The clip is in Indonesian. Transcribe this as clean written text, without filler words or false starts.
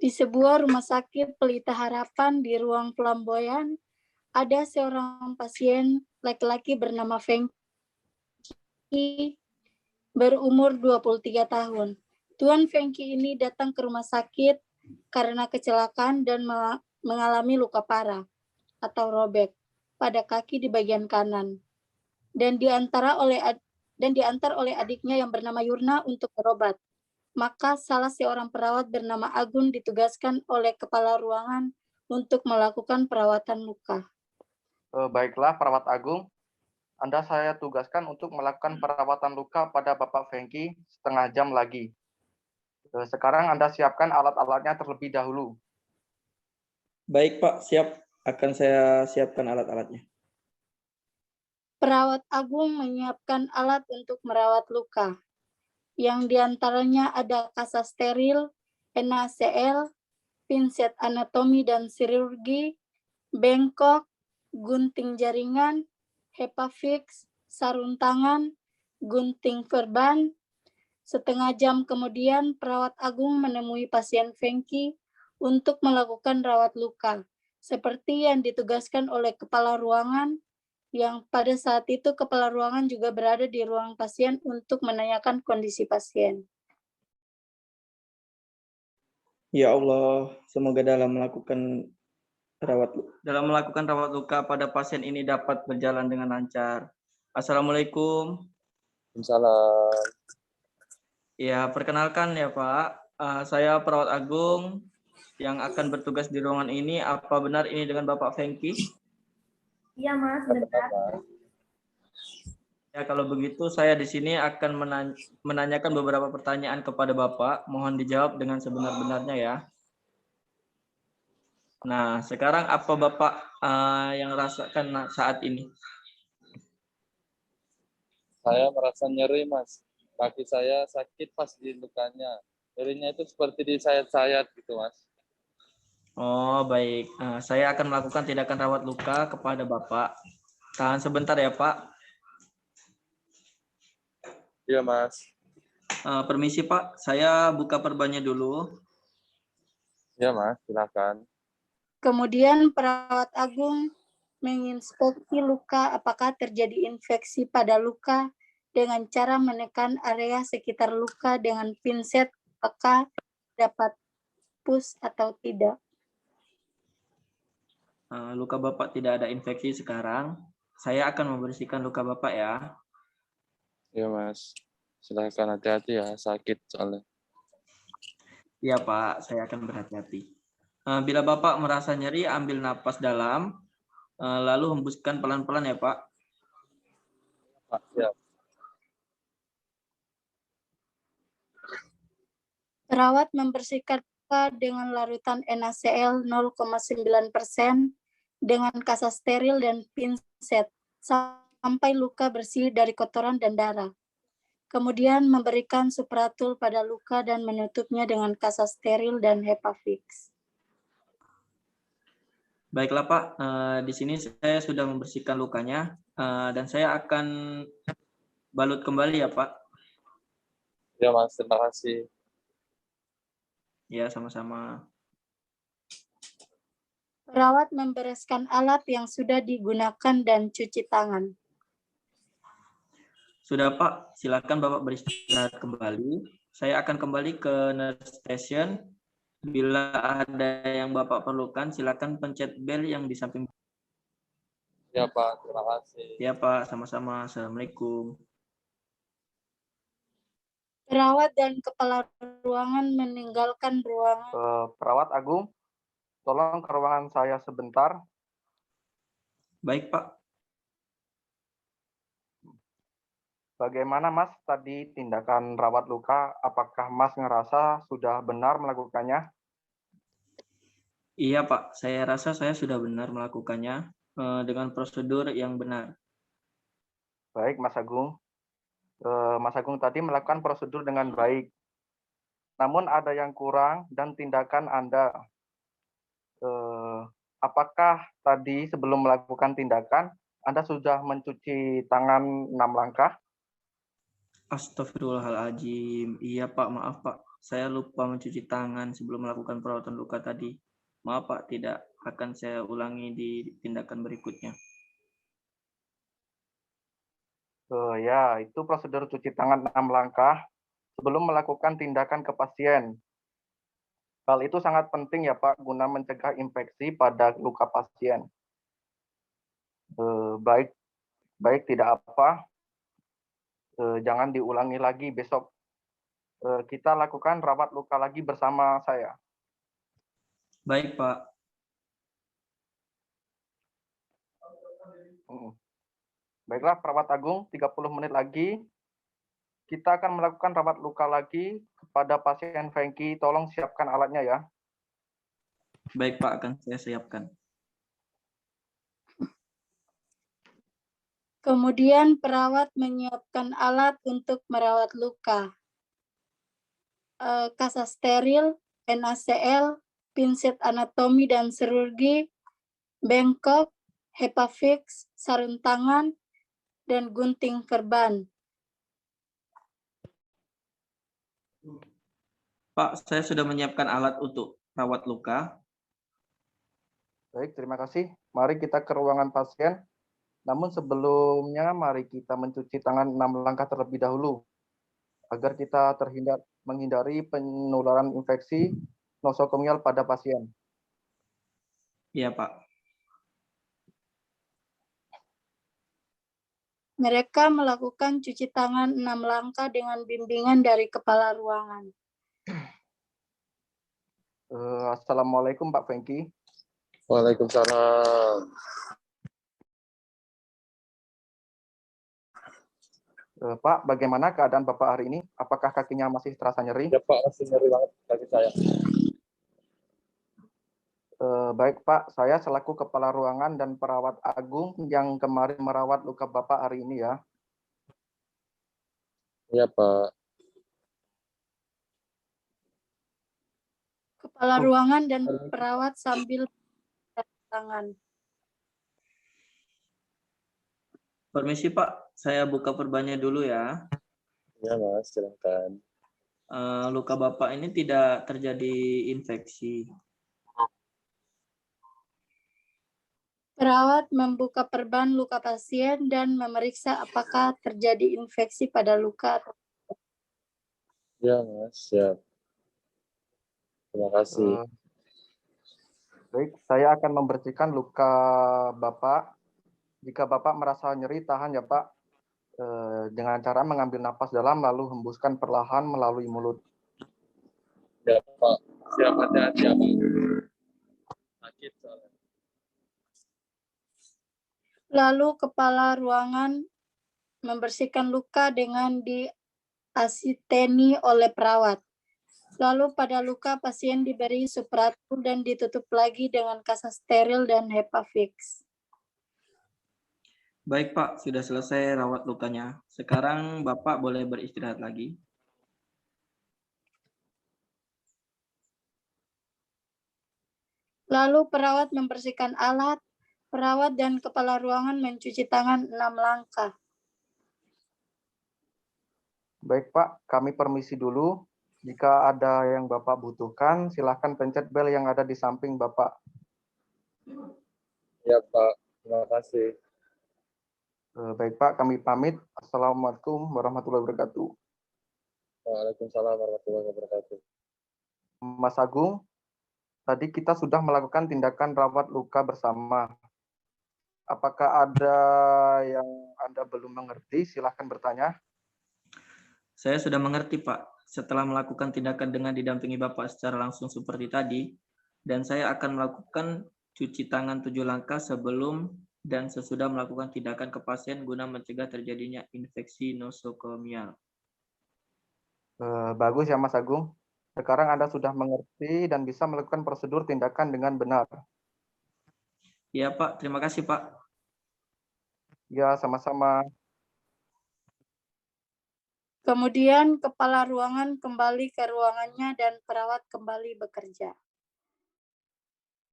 Di sebuah rumah sakit Pelita Harapan di ruang flamboyan, ada seorang pasien laki-laki bernama Fengki berumur 23 tahun. Tuan Fengki ini datang ke rumah sakit karena kecelakaan dan mengalami luka parah atau robek pada kaki di bagian kanan dan diantar oleh adiknya yang bernama Yurna untuk berobat. Maka salah seorang perawat bernama Agun ditugaskan oleh kepala ruangan untuk melakukan perawatan luka. Baiklah, Perawat Agung. Anda saya tugaskan untuk melakukan perawatan luka pada Bapak Fengki setengah jam lagi. Sekarang Anda siapkan alat-alatnya terlebih dahulu. Baik, Pak. Siap. Akan saya siapkan alat-alatnya. Perawat Agung menyiapkan alat untuk merawat luka, yang diantaranya ada kasa steril, NaCl, pinset anatomi dan chirurgi, bengkok, gunting jaringan, HEPA-FIX, sarung tangan, gunting perban. Setengah jam kemudian, perawat Agung menemui pasien Fengki untuk melakukan rawat luka, seperti yang ditugaskan oleh kepala ruangan, yang pada saat itu kepala ruangan juga berada di ruang pasien untuk menanyakan kondisi pasien. Ya Allah, semoga dalam melakukan rawat luka pada pasien ini dapat berjalan dengan lancar. Assalamualaikum. Waalaikumsalam. Ya, perkenalkan ya Pak, saya Perawat Agung yang akan bertugas di ruangan ini. Apa benar ini dengan Bapak Fengki? Iya Mas, benar. Ya, kalau begitu saya di sini akan menanyakan beberapa pertanyaan kepada Bapak. Mohon dijawab dengan sebenar-benarnya ya. Nah, sekarang apa Bapak yang rasakan saat ini? Saya merasa nyeri, Mas. Kaki saya sakit pas di lukanya. Nyerinya itu seperti disayat-sayat gitu, Mas. Oh, baik. Saya akan melakukan tindakan rawat luka kepada Bapak. Tahan sebentar ya, Pak. Iya, Mas. Permisi, Pak. Saya buka perbannya dulu. Iya, Mas. Silakan. Kemudian perawat Agung menginspeksi luka apakah terjadi infeksi pada luka dengan cara menekan area sekitar luka dengan pinset apakah dapat pus atau tidak. Luka Bapak tidak ada infeksi sekarang. Saya akan membersihkan luka Bapak ya. Iya, Mas. Silakan, hati-hati ya, sakit soalnya. Iya, Pak. Saya akan berhati-hati. Bila Bapak merasa nyeri, ambil napas dalam, lalu hembuskan pelan-pelan ya, Pak. Pak, siap. Perawat membersihkan luka dengan larutan NaCl 0,9% dengan kasa steril dan pinset sampai luka bersih dari kotoran dan darah. Kemudian memberikan supratul pada luka dan menutupnya dengan kasa steril dan HEPA-FIX. Baiklah Pak, di sini saya sudah membersihkan lukanya dan saya akan balut kembali ya Pak. Ya Mas, terima kasih. Ya, sama-sama. Perawat membereskan alat yang sudah digunakan dan cuci tangan. Sudah Pak, silakan Bapak beristirahat kembali. Saya akan kembali ke nurse station. Bila ada yang Bapak perlukan, silakan pencet bel yang di samping. Ya Pak, terima kasih. Ya Pak, sama-sama. Assalamualaikum. Perawat dan kepala ruangan meninggalkan ruangan. Perawat Agung, tolong ke ruangan saya sebentar. Baik Pak. Bagaimana Mas tadi tindakan rawat luka? Apakah Mas ngerasa sudah benar melakukannya? Iya Pak, saya rasa saya sudah benar melakukannya dengan prosedur yang benar. Baik Mas Agung. Mas Agung tadi melakukan prosedur dengan baik. Namun ada yang kurang dan tindakan Anda. Apakah tadi sebelum melakukan tindakan Anda sudah mencuci tangan 6 langkah? Astagfirullahaladzim. Iya Pak, maaf Pak. Saya lupa mencuci tangan sebelum melakukan perawatan luka tadi. Maaf Pak, tidak akan saya ulangi di tindakan berikutnya. Ya, itu prosedur cuci tangan 6 langkah sebelum melakukan tindakan ke pasien. Hal itu sangat penting ya Pak, guna mencegah infeksi pada luka pasien. Baik, tidak apa. Jangan diulangi lagi besok. Kita lakukan rawat luka lagi bersama saya. Baik Pak. Baiklah, Perawat Agung, 30 menit lagi. Kita akan melakukan rawat luka lagi kepada pasien Fengki. Tolong siapkan alatnya ya. Baik Pak, akan saya siapkan. Kemudian perawat menyiapkan alat untuk merawat luka. Kasa steril, NaCl, pinset anatomi dan chirurgi, bengkok, HEPA-FIX, sarung tangan, dan gunting perban. Pak, saya sudah menyiapkan alat untuk rawat luka. Baik, terima kasih. Mari kita ke ruangan pasien. Namun sebelumnya mari kita mencuci tangan 6 langkah terlebih dahulu agar kita menghindari penularan infeksi nosokomial pada pasien. Iya Pak. Mereka melakukan cuci tangan 6 langkah dengan bimbingan dari kepala ruangan. Assalamualaikum Pak Fengki. Waalaikumsalam. Pak, bagaimana keadaan Bapak hari ini? Apakah kakinya masih terasa nyeri? Ya Pak, masih nyeri banget kaki saya. Baik Pak, saya selaku Kepala Ruangan dan Perawat Agung yang kemarin merawat luka Bapak hari ini ya. Iya Pak. Kepala ruangan dan perawat sambil tangan. Permisi Pak, saya buka perbannya dulu ya. Iya Mas, silakan. Luka Bapak ini tidak terjadi infeksi. Perawat membuka perban luka pasien dan memeriksa apakah terjadi infeksi pada luka. Iya Mas, siap. Terima kasih. Baik, saya akan membersihkan luka Bapak. Jika Bapak merasa nyeri, tahan ya Pak. Dengan cara mengambil napas dalam lalu hembuskan perlahan melalui mulut. Ya Pak, siap, hati-hati ya Pak. Sakit soalnya. Lalu kepala ruangan membersihkan luka dengan diasiteni oleh perawat. Lalu pada luka pasien diberi supratur dan ditutup lagi dengan kasa steril dan HEPA-FIX. Baik Pak, sudah selesai rawat lukanya. Sekarang Bapak boleh beristirahat lagi. Lalu perawat membersihkan alat, perawat dan kepala ruangan mencuci tangan 6 langkah. Baik Pak, kami permisi dulu. Jika ada yang Bapak butuhkan, silahkan pencet bel yang ada di samping Bapak. Ya Pak, terima kasih. Baik Pak, kami pamit. Assalamualaikum warahmatullahi wabarakatuh. Waalaikumsalam warahmatullahi wabarakatuh. Mas Agung, tadi kita sudah melakukan tindakan rawat luka bersama. Apakah ada yang Anda belum mengerti? Silahkan bertanya. Saya sudah mengerti Pak. Setelah melakukan tindakan dengan didampingi Bapak secara langsung seperti tadi, dan saya akan melakukan cuci tangan 7 langkah sebelum dan sesudah melakukan tindakan ke pasien guna mencegah terjadinya infeksi nosokomial. Bagus ya Mas Agung. Sekarang Anda sudah mengerti dan bisa melakukan prosedur tindakan dengan benar. Ya Pak, terima kasih Pak. Ya, sama-sama. Kemudian kepala ruangan kembali ke ruangannya dan perawat kembali bekerja.